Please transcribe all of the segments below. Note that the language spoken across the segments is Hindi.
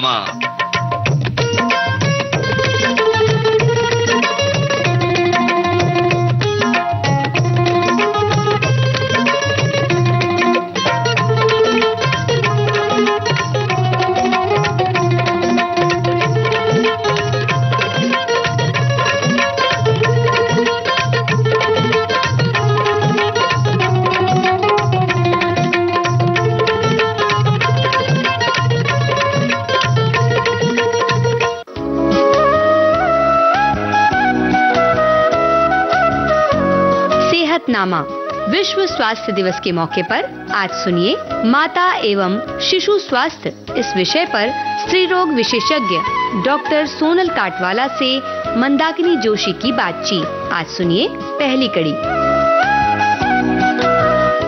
सेहतनामा। सेहतनामा विश्व स्वास्थ्य दिवस के मौके पर आज सुनिए माता एवं शिशु स्वास्थ्य इस विषय पर स्त्री रोग विशेषज्ञ डॉक्टर सोनल काटवाला से मंदाकिनी जोशी की बातचीत। आज सुनिए पहली कड़ी।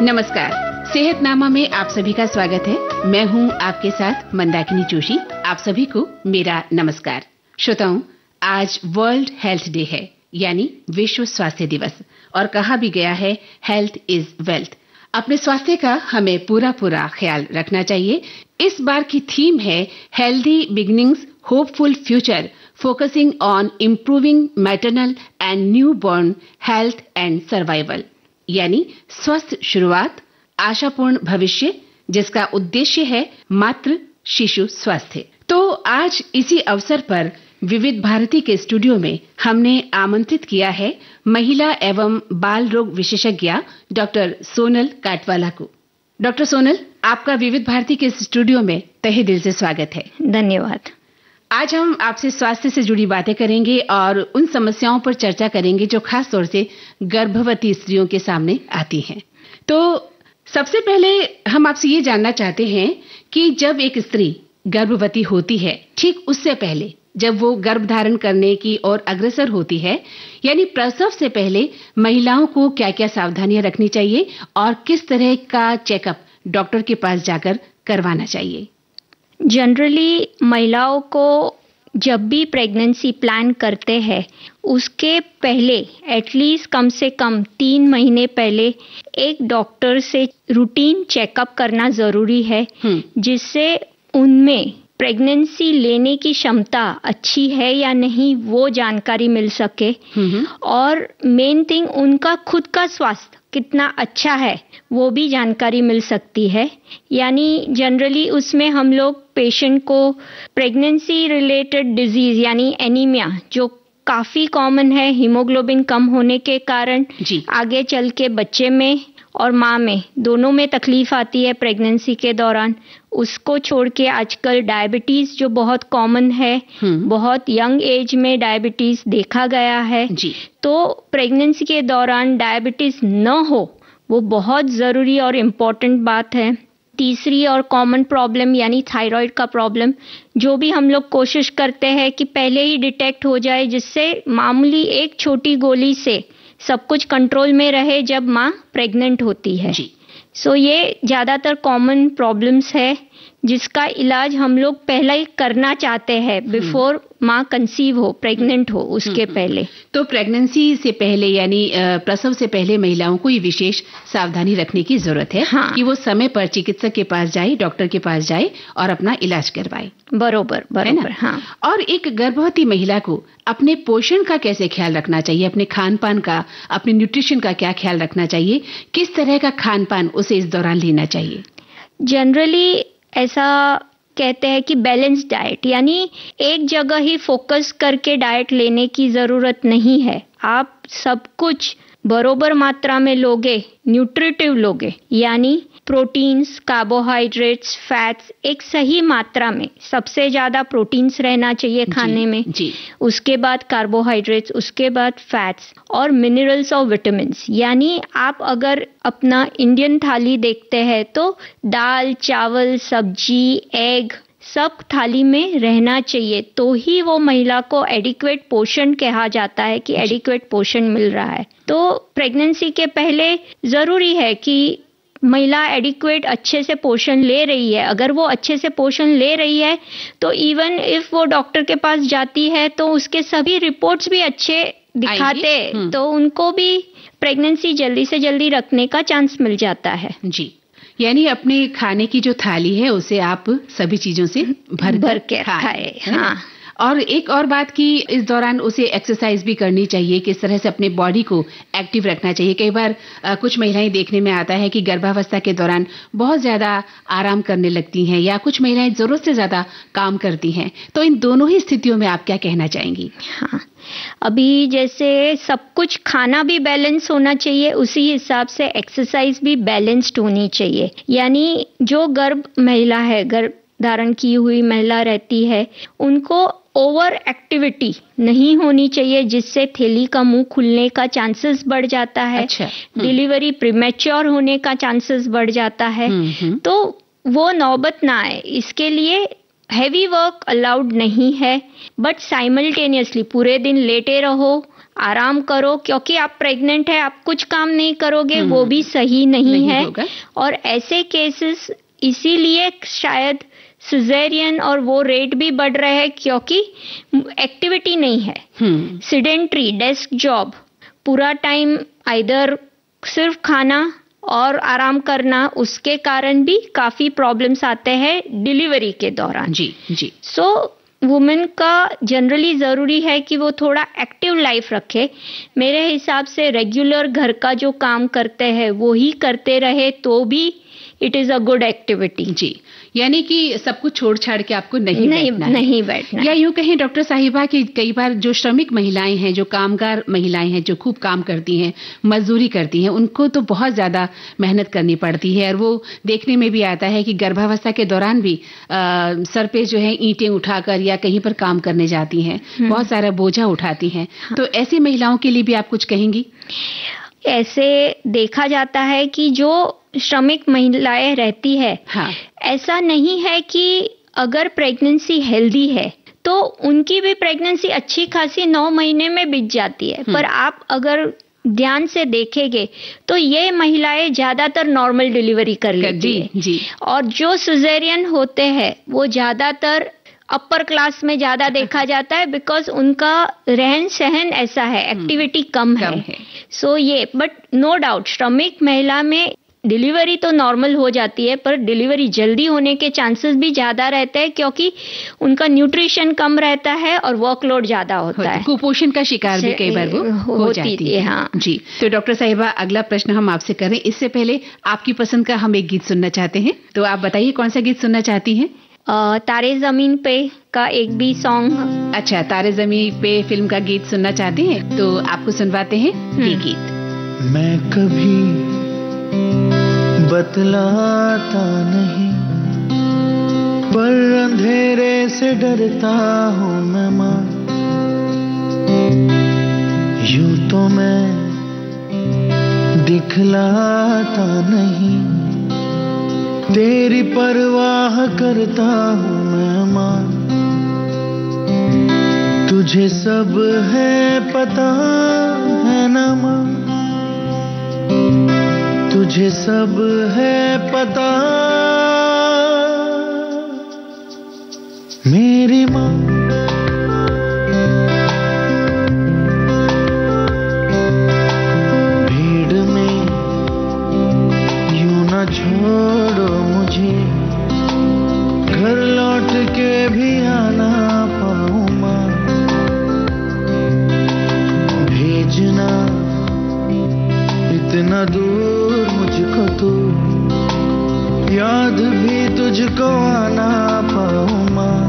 नमस्कार, सेहतनामा में आप सभी का स्वागत है। मैं हूं आपके साथ मंदाकिनी जोशी। आप सभी को मेरा नमस्कार। श्रोताओं, आज वर्ल्ड हेल्थ डे है, यानी विश्व स्वास्थ्य दिवस, और कहा भी गया है हेल्थ इज वेल्थ। अपने स्वास्थ्य का हमें पूरा ख्याल रखना चाहिए। इस बार की थीम है healthy beginnings hopeful future, focusing on improving maternal and new born health and survival, यानी स्वस्थ शुरुआत आशापूर्ण भविष्य, जिसका उद्देश्य है मातृ शिशु स्वास्थ्य। तो आज इसी अवसर पर विविध भारती के स्टूडियो में हमने आमंत्रित किया है महिला एवं बाल रोग विशेषज्ञ डॉक्टर सोनल काटवाला को। डॉक्टर सोनल, आपका विविध भारती के स्टूडियो में तहे दिल से स्वागत है। धन्यवाद। आज हम आपसे स्वास्थ्य से जुड़ी बातें करेंगे और उन समस्याओं पर चर्चा करेंगे जो खास तौर से गर्भवती स्त्रियों के सामने आती हैं। तो सबसे पहले हम आपसे ये जानना चाहते हैं कि जब एक स्त्री गर्भवती होती है, ठीक उससे पहले जब वो गर्भ धारण करने की ओर अग्रसर होती है, यानी प्रसव से पहले महिलाओं को क्या-क्या सावधानियां रखनी चाहिए और किस तरह का चेकअप डॉक्टर के पास जाकर करवाना चाहिए? जनरली महिलाओं को जब भी प्रेगनेंसी प्लान करते हैं, उसके पहले एटलीस्ट कम से कम 3 महीने पहले एक डॉक्टर से रूटीन चेकअप करना जरूरी है, जिससे उनमें प्रेगनेंसी लेने की क्षमता अच्छी है या नहीं वो जानकारी मिल सके, और मेन थिंग उनका खुद का स्वास्थ्य कितना अच्छा है वो भी जानकारी मिल सकती है। यानी जनरली उसमें हम लोग पेशेंट को प्रेगनेंसी रिलेटेड डिजीज यानी एनीमिया, जो काफी कॉमन है हीमोग्लोबिन कम होने के कारण, आगे चल के बच्चे में और माँ में दोनों में तकलीफ आती है प्रेगनेंसी के दौरान, उसको छोड़ के आजकल डायबिटीज जो बहुत कॉमन है, बहुत यंग एज में डायबिटीज देखा गया है, तो प्रेगनेंसी के दौरान डायबिटीज न हो वो बहुत जरूरी और इम्पोर्टेंट बात है। तीसरी और कॉमन प्रॉब्लम यानी थायराइड का प्रॉब्लम, जो भी हम लोग कोशिश करते हैं कि पहले ही डिटेक्ट हो जाए, जिससे मामूली एक छोटी गोली से सब कुछ कंट्रोल में रहे जब माँ प्रेग्नेंट होती है। सो ये ज्यादातर कॉमन प्रॉब्लम्स है जिसका इलाज हम लोग पहले ही करना चाहते हैं बिफोर माँ कंसीव हो, प्रेग्नेंट हो, उसके पहले। तो प्रेगनेंसी से पहले यानी प्रसव से पहले महिलाओं को ये विशेष सावधानी रखने की जरूरत है, कि वो समय पर चिकित्सक के पास जाए, डॉक्टर के पास जाए और अपना इलाज करवाए। बरोबर। हाँ। और एक गर्भवती महिला को अपने पोषण का कैसे ख्याल रखना चाहिए, अपने खान पान का, अपने न्यूट्रिशन का क्या ख्याल रखना चाहिए, किस तरह का खान पान उसे इस दौरान लेना चाहिए? जनरली ऐसा कहते हैं कि बैलेंस डाइट, यानी एक जगह ही फोकस करके डाइट लेने की जरूरत नहीं है। आप सब कुछ बरोबर मात्रा में लोगे, न्यूट्रिटिव लोगे, यानी प्रोटीन्स, कार्बोहाइड्रेट्स, फैट्स एक सही मात्रा में, सबसे ज्यादा प्रोटीन्स रहना चाहिए खाने में, उसके बाद कार्बोहाइड्रेट्स, उसके बाद फैट्स और मिनरल्स और विटामिन्स। यानी आप अगर अपना इंडियन थाली देखते हैं तो दाल, चावल, सब्जी, एग सब थाली में रहना चाहिए, तो ही वो महिला को एडिक्वेट पोषण कहा जाता है कि एडिक्वेट पोषण मिल रहा है। तो प्रेगनेंसी के पहले जरूरी है कि महिला एडिक्वेट अच्छे से पोषण ले रही है। अगर वो अच्छे से पोषण ले रही है तो इवन इफ वो डॉक्टर के पास जाती है तो उसके सभी रिपोर्ट्स भी अच्छे दिखाते, तो उनको भी प्रेगनेंसी जल्दी से जल्दी रखने का चांस मिल जाता है। जी, यानी अपने खाने की जो थाली है उसे आप सभी चीजों से भर के खाए। हाँ। और एक और बात कि इस दौरान उसे एक्सरसाइज भी करनी चाहिए, किस तरह से अपने बॉडी को एक्टिव रखना चाहिए। कई बार कुछ महिलाएं देखने में आता है कि गर्भावस्था के दौरान बहुत ज्यादा आराम करने लगती हैं या कुछ महिलाएं जरूरत से ज्यादा काम करती हैं, तो इन दोनों ही स्थितियों में आप क्या कहना चाहेंगी? हाँ, अभी जैसे सब कुछ खाना भी बैलेंस होना चाहिए, उसी हिसाब से एक्सरसाइज भी बैलेंस्ड होनी चाहिए। यानी जो गर्भ महिला है, गर्भ धारण की हुई महिला रहती है, उनको ओवर एक्टिविटी नहीं होनी चाहिए, जिससे थैली का मुंह खुलने का चांसेस बढ़ जाता है। अच्छा। डिलीवरी प्रीमेच्योर होने का चांसेस बढ़ जाता है। तो वो नौबत ना आए, इसके लिए हैवी वर्क अलाउड नहीं है, बट साइमल्टेनियसली पूरे दिन लेटे रहो, आराम करो, क्योंकि आप प्रेग्नेंट है, आप कुछ काम नहीं करोगे, वो भी सही नहीं है। और ऐसे केसेस इसीलिए शायद सिजेरियन और वो रेट भी बढ़ रहे हैं, क्योंकि एक्टिविटी नहीं है। सिडेंट्री डेस्क जॉब, पूरा टाइम इधर सिर्फ खाना और आराम करना, उसके कारण भी काफी प्रॉब्लम्स आते हैं डिलीवरी के दौरान। जी जी। सो वुमेन का जनरली जरूरी है कि वो थोड़ा एक्टिव लाइफ रखे। मेरे हिसाब से रेगुलर घर का जो काम करते हैं वो ही करते रहे तो भी it is a good activity. जी, यानी कि सब कुछ छोड़ छाड़ के आपको नहीं बैठना। या यूं कहें डॉक्टर साहिबा कि कई बार जो श्रमिक महिलाएं हैं, जो कामगार महिलाएं हैं, जो खूब काम करती हैं, मजदूरी करती हैं, उनको तो बहुत ज्यादा मेहनत करनी पड़ती है। और वो देखने में भी आता है कि गर्भावस्था के दौरान भी सर पे जो है ईंटें उठाकर या कहीं पर काम करने जाती हैं, बहुत सारा बोझा उठाती हैं। तो ऐसी महिलाओं के लिए भी आप कुछ कहेंगी? ऐसे देखा जाता है कि जो श्रमिक महिलाएं रहती है, हाँ, ऐसा नहीं है कि अगर प्रेगनेंसी हेल्दी है तो उनकी भी प्रेगनेंसी अच्छी खासी 9 महीने में बीत जाती है। पर आप अगर ध्यान से देखेंगे तो ये महिलाएं ज्यादातर नॉर्मल डिलीवरी कर लेती है। जी। और जो सिजेरियन होते हैं वो ज्यादातर अपर क्लास में ज्यादा देखा जाता है, बिकॉज उनका रहन सहन ऐसा है, एक्टिविटी कम है। सो ये, बट नो डाउट श्रमिक महिला में डिलीवरी तो नॉर्मल हो जाती है, पर डिलीवरी जल्दी होने के चांसेस भी ज्यादा रहते हैं, क्योंकि उनका न्यूट्रिशन कम रहता है और वर्कलोड ज्यादा होता है। कुपोषण का शिकार भी कई बार वो हो जाती है। हाँ जी। तो डॉक्टर साहिबा, अगला प्रश्न हम आपसे करें, इससे पहले आपकी पसंद का हम एक गीत सुनना चाहते हैं। तो आप बताइए कौन सा गीत सुनना चाहती हैं? तारे जमीन पे का एक भी सॉन्ग। अच्छा, तारे जमीन पे फिल्म का गीत सुनना चाहते हैं, तो आपको सुनवाते हैं ये गीत। मैं कभी बतलाता नहीं, पर अंधेरे से डरता हूँ मैं माँ। यूं तो मैं दिखलाता नहीं, तेरी परवाह करता हूँ मैं माँ। तुझे सब है पता है ना माँ, तुझे सब है पता मेरी माँ। भीड़ में यूं ना छोड़ो मुझे, घर लौट के भी आना पाऊँ माँ। भेजना इतना दूर मुझको तू, याद भी तुझको आना पाऊँ माँ।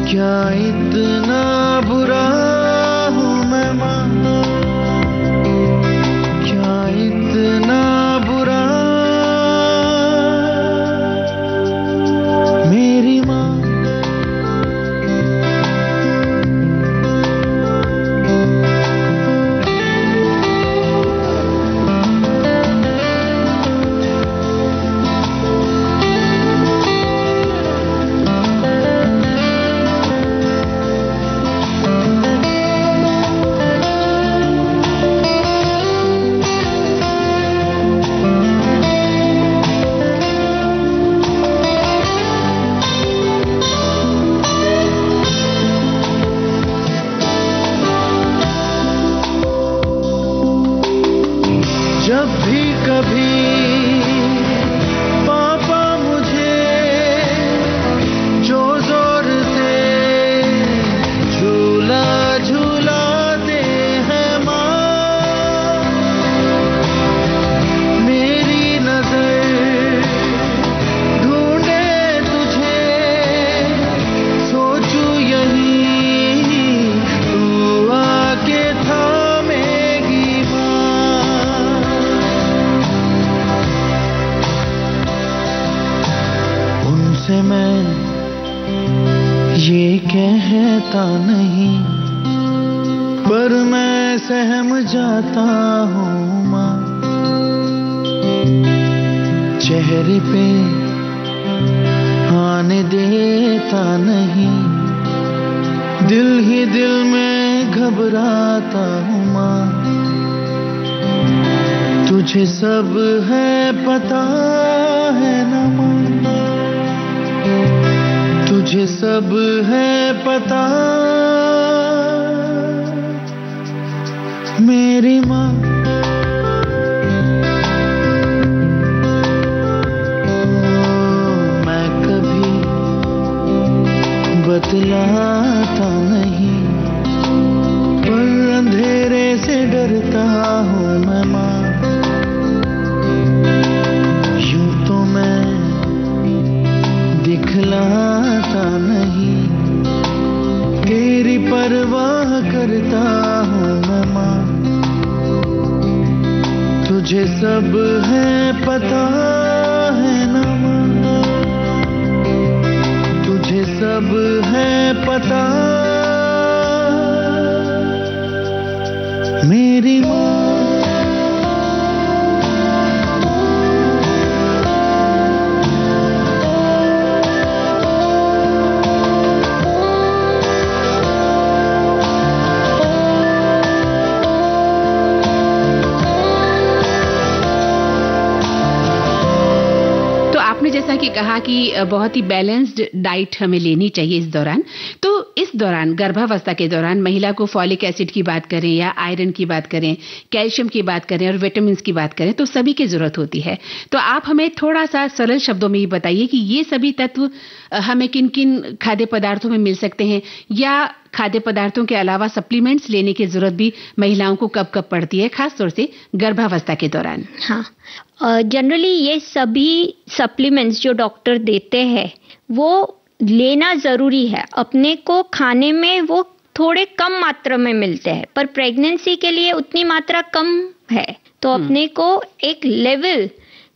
क्या इतना बुरा हूँ मैं माँ, क्या इतना बुरा मेरी माँ। देता नहीं, पर मैं सहम जाता हूँ माँ। चेहरे पे आने देता नहीं, दिल ही दिल में घबराता हूँ माँ। तुझे सब है पता है ना माँ, तुझे सब है पता मेरी माँ। मैं कभी बतलाता नहीं, पर अंधेरे से डरता हूँ मैं माँ। यूं तो मैं दिखलाता नहीं, तेरी परवाह करता हूँ मैं माँ। तुझे सब है पता है ना माँ, तुझे सब है पता मेरी माँ। जैसा कि कहा कि बहुत ही बैलेंस्ड डाइट हमें लेनी चाहिए इस दौरान, तो इस दौरान गर्भावस्था के दौरान महिला को फॉलिक एसिड की बात करें या आयरन की बात करें, कैल्शियम की बात करें और विटामिन की बात करें, तो सभी की जरूरत होती है। तो आप हमें थोड़ा सा सरल शब्दों में ये बताइए कि ये सभी तत्व हमें किन किन खाद्य पदार्थों में मिल सकते हैं, या खाद्य पदार्थों के अलावा सप्लीमेंट्स लेने की जरूरत भी महिलाओं को कब कब पड़ती है, खास तौर से गर्भावस्था के दौरान। हाँ, जनरली ये सभी सप्लीमेंट्स जो डॉक्टर देते हैं वो लेना जरूरी है। अपने को खाने में वो थोड़े कम मात्रा में मिलते हैं, पर प्रेगनेंसी के लिए उतनी मात्रा कम है, तो अपने को एक लेवल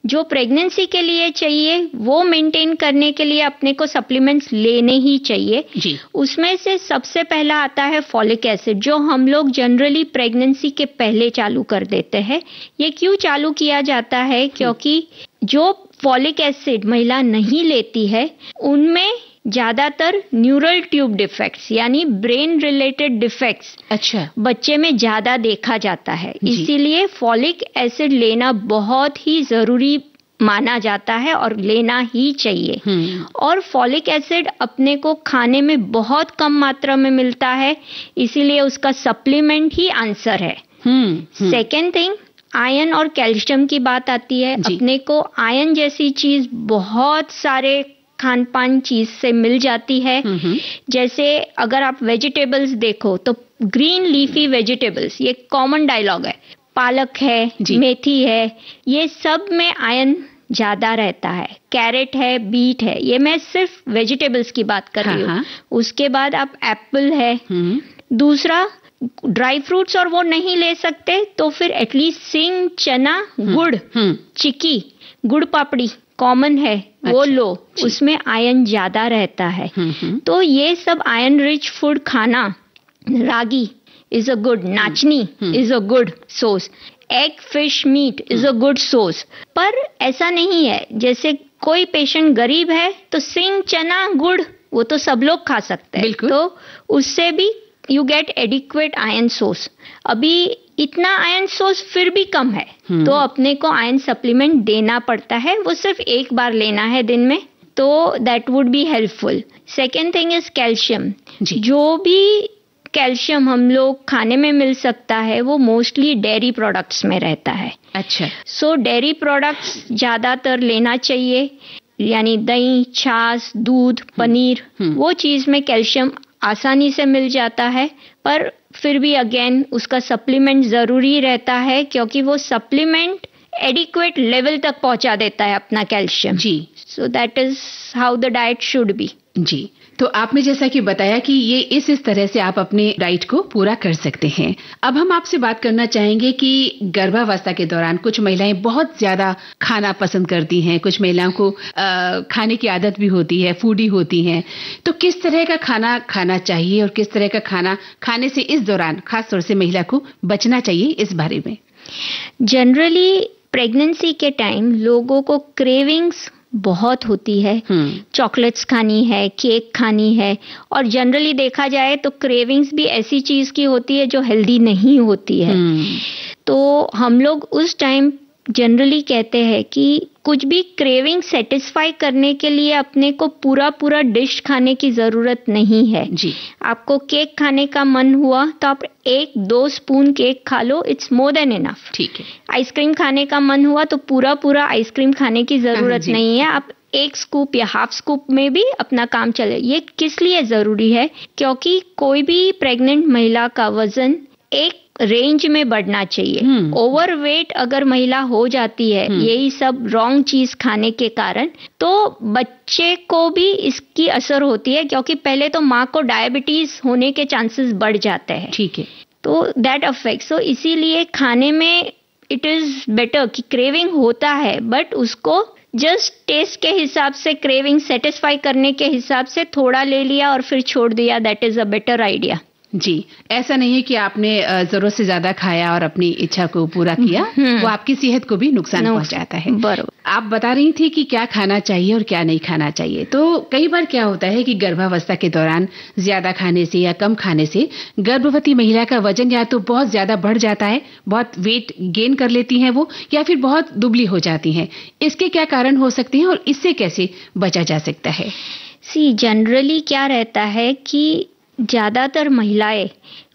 जो प्रेगनेंसी के लिए चाहिए वो मेंटेन करने के लिए अपने को सप्लीमेंट्स लेने ही चाहिए जी। उसमें से सबसे पहला आता है फॉलिक एसिड, जो हम लोग जनरली प्रेगनेंसी के पहले चालू कर देते हैं। ये क्यों चालू किया जाता है? क्योंकि जो फॉलिक एसिड महिला नहीं लेती है उनमें ज्यादातर न्यूरल ट्यूब डिफेक्ट्स यानी ब्रेन रिलेटेड डिफेक्ट्स अच्छा बच्चे में ज्यादा देखा जाता है। इसीलिए फॉलिक एसिड लेना बहुत ही जरूरी माना जाता है और लेना ही चाहिए। और फॉलिक एसिड अपने को खाने में बहुत कम मात्रा में मिलता है, इसीलिए उसका सप्लीमेंट ही आंसर है। सेकेंड थिंग, आयरन और कैल्शियम की बात आती है। अपने को आयरन जैसी चीज बहुत सारे खान पान चीज से मिल जाती है। जैसे अगर आप वेजिटेबल्स देखो तो ग्रीन लीफी वेजिटेबल्स, ये कॉमन डायलॉग है, पालक है, मेथी है, ये सब में आयरन ज्यादा रहता है। कैरेट है, बीट है, ये मैं सिर्फ वेजिटेबल्स की बात कर रही हूँ। उसके बाद आप एप्पल है। दूसरा ड्राई फ्रूट्स और वो नहीं ले सकते तो फिर एटलीस्ट सिंग, चना, गुड़, चिक्की, गुड़ पापड़ी कॉमन है, वो लो, उसमें आयरन ज्यादा रहता है। तो ये सब आयरन रिच फूड खाना, ragi is a good, nachni is a good source, egg, fish, meat is a good source. पर ऐसा नहीं है, जैसे कोई पेशेंट गरीब है तो सिंग, चना, गुड़ वो तो सब लोग खा सकते हैं, तो उससे भी you get adequate iron source. अभी इतना आयरन सोर्स फिर भी कम है, तो अपने को आयरन सप्लीमेंट देना पड़ता है। वो सिर्फ एक बार लेना है दिन में, तो that would be helpful. Second thing is calcium. जो भी कैल्शियम हम लोग खाने में मिल सकता है वो मोस्टली डेयरी प्रोडक्ट्स में रहता है। अच्छा, सो डेयरी प्रोडक्ट्स ज्यादातर लेना चाहिए, यानी दही, छाछ, दूध, पनीर, वो चीज में कैल्शियम आसानी से मिल जाता है। पर फिर भी अगेन उसका सप्लीमेंट जरूरी रहता है, क्योंकि वो सप्लीमेंट एडिक्वेट लेवल तक पहुंचा देता है अपना कैल्शियम। जी, so that is how the diet should be. जी, तो आपने जैसा कि बताया कि ये इस तरह से आप अपने डाइट को पूरा कर सकते हैं। अब हम आपसे बात करना चाहेंगे कि गर्भावस्था के दौरान कुछ महिलाएं बहुत ज्यादा खाना पसंद करती हैं, कुछ महिलाओं को खाने की आदत भी होती है, फूडी होती हैं, तो किस तरह का खाना खाना चाहिए और किस तरह का खाना खाने से इस दौरान खासतौर से महिला को बचना चाहिए, इस बारे में? जनरली प्रेगनेंसी के टाइम लोगों को क्रेविंग्स बहुत होती है। चॉकलेट्स खानी है, केक खानी है, और जनरली देखा जाए तो क्रेविंग्स भी ऐसी चीज की होती है जो हेल्दी नहीं होती है। तो हम लोग उस टाइम जनरली कहते हैं कि कुछ भी क्रेविंग सेटिस्फाई करने के लिए अपने को पूरा डिश खाने की जरूरत नहीं है जी। आपको केक खाने का मन हुआ तो आप 1-2 स्पून केक खा लो, इट्स मोर देन इनफ। ठीक है। आइसक्रीम खाने का मन हुआ तो पूरा आइसक्रीम खाने की जरूरत नहीं है, आप 1 स्कूप या हाफ स्कूप में भी अपना काम चले। ये किस लिए जरूरी है? क्योंकि कोई भी प्रेग्नेंट महिला का वजन एक रेंज में बढ़ना चाहिए। ओवरवेट अगर महिला हो जाती है यही सब रॉन्ग चीज खाने के कारण, तो बच्चे को भी इसकी असर होती है, क्योंकि पहले तो माँ को डायबिटीज होने के चांसेस बढ़ जाते हैं। ठीक है। तो दैट अफेक्ट, सो इसीलिए खाने में इट इज बेटर कि क्रेविंग होता है बट उसको जस्ट टेस्ट के हिसाब से, क्रेविंग सेटिस्फाई करने के हिसाब से थोड़ा ले लिया और फिर छोड़ दिया, that is a better idea. जी, ऐसा नहीं है कि आपने जरूरत से ज्यादा खाया और अपनी इच्छा को पूरा किया, वो आपकी सेहत को भी नुकसान पहुंचाता है। बराबर। आप बता रही थी कि क्या खाना चाहिए और क्या नहीं खाना चाहिए। तो कई बार क्या होता है कि गर्भावस्था के दौरान ज्यादा खाने से या कम खाने से गर्भवती महिला का वजन या तो बहुत ज्यादा बढ़ जाता है, बहुत वेट गेन कर लेती हैं वो, या फिर बहुत दुबली हो जाती हैं। इसके क्या कारण हो सकते हैं और इससे कैसे बचा जा सकता है? जनरली क्या रहता है कि ज्यादातर महिलाएं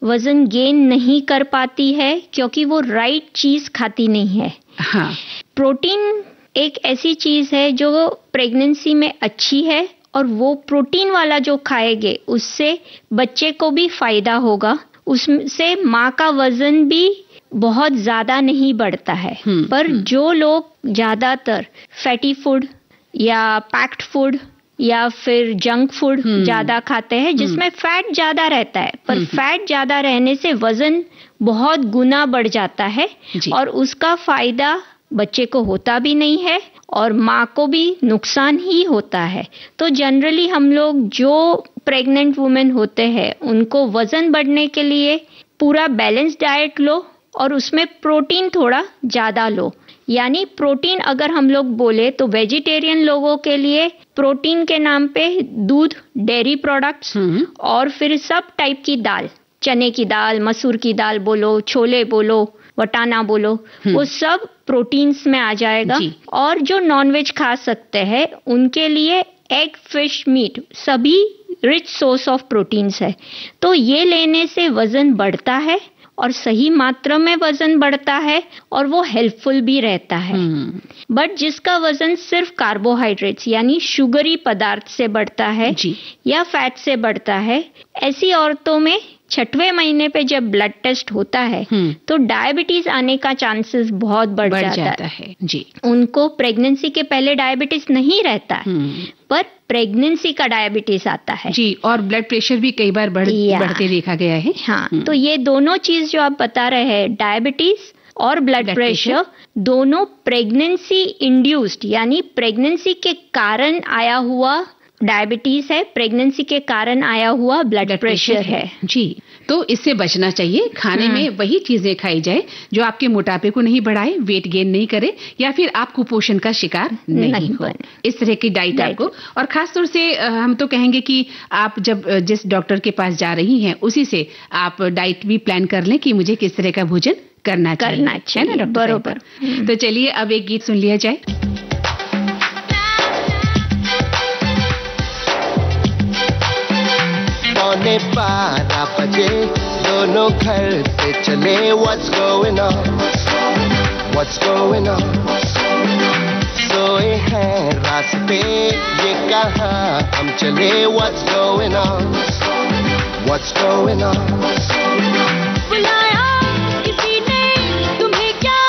वजन गेन नहीं कर पाती है क्योंकि वो राइट चीज खाती नहीं है। हाँ। प्रोटीन एक ऐसी चीज है जो प्रेगनेंसी में अच्छी है, और वो प्रोटीन वाला जो खाएंगे उससे बच्चे को भी फायदा होगा, उससे माँ का वजन भी बहुत ज्यादा नहीं बढ़ता है। पर जो लोग ज्यादातर फैटी फूड या पैक्ड फूड या फिर जंक फूड ज्यादा खाते हैं जिसमें फैट ज्यादा रहता है, पर फैट ज्यादा रहने से वजन बहुत गुना बढ़ जाता है और उसका फायदा बच्चे को होता भी नहीं है और माँ को भी नुकसान ही होता है। तो जनरली हम लोग जो प्रेग्नेंट वुमेन होते हैं उनको वजन बढ़ने के लिए पूरा बैलेंस डाइट लो और उसमें प्रोटीन थोड़ा ज्यादा लो। यानी प्रोटीन अगर हम लोग बोले तो वेजिटेरियन लोगों के लिए प्रोटीन के नाम पे दूध, डेयरी प्रोडक्ट्स और फिर सब टाइप की दाल, चने की दाल, मसूर की दाल बोलो, छोले बोलो, वटाना बोलो, वो सब प्रोटीन्स में आ जाएगा। और जो नॉनवेज खा सकते हैं उनके लिए एग, फिश, मीट सभी रिच सोर्स ऑफ प्रोटीन्स है। तो ये लेने से वजन बढ़ता है और सही मात्रा में वजन बढ़ता है और वो हेल्पफुल भी रहता है। बट जिसका वजन सिर्फ कार्बोहाइड्रेट्स यानी शुगरी पदार्थ से बढ़ता है या फैट से बढ़ता है, ऐसी औरतों में 6वें महीने पे जब ब्लड टेस्ट होता है तो डायबिटीज आने का चांसेस बहुत बढ़ जाता है। उनको प्रेगनेंसी के पहले डायबिटीज नहीं रहता पर प्रेगनेंसी का डायबिटीज आता है जी, और ब्लड प्रेशर भी कई बार बढ़ते देखा गया है। हाँ, तो ये दोनों चीज जो आप बता रहे हैं, डायबिटीज और ब्लड प्रेशर, दोनों प्रेगनेंसी इंड्यूस्ड यानी प्रेगनेंसी के कारण आया हुआ डायबिटीज है, प्रेगनेंसी के कारण आया हुआ ब्लड प्रेशर है जी। तो इससे बचना चाहिए, खाने में वही चीजें खाई जाए जो आपके मोटापे को नहीं बढ़ाए, वेट गेन नहीं करे या फिर आप कुपोषण का शिकार नहीं हो। इस तरह की डाइट आपको, और खासतौर से हम तो कहेंगे कि आप जब जिस डॉक्टर के पास जा रही हैं उसी से आप डाइट भी प्लान कर लें कि मुझे किस तरह का भोजन करना चाहिए। बरोबर। तो चलिए अब एक गीत सुन लिया जाए। पौने 12 बजे दोनों घर से चले। What's going on? What's going on? सोए हैं रास्ते, ये कहाँ हम चले। What's going on? What's going on? बुलाया किसी ने तुम्हें क्या,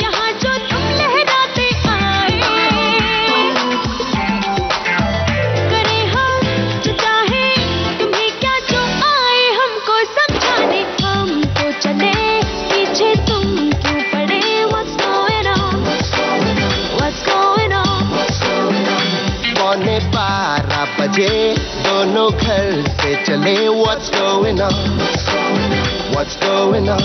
यहाँ जो तुम लहराते आए। करे हम जो चाहे चले What's going on? What's going on?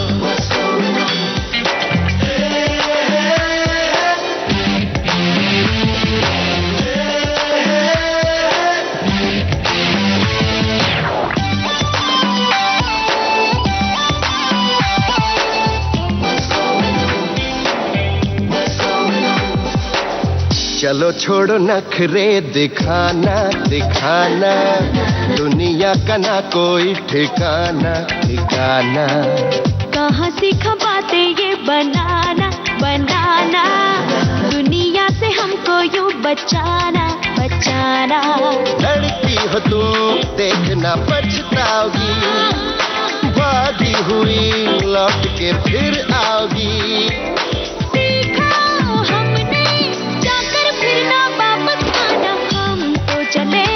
चलो छोड़ो नखरे दिखाना दिखाना, दुनिया का ना कोई ठिकाना ठिकाना। कहाँ सीखा बातें ये बनाना बनाना, दुनिया से हमको यूं बचाना बचाना। लड़ती हो तुम देखना पछताओगी, भागी हुई लौट के फिर आओगी। चले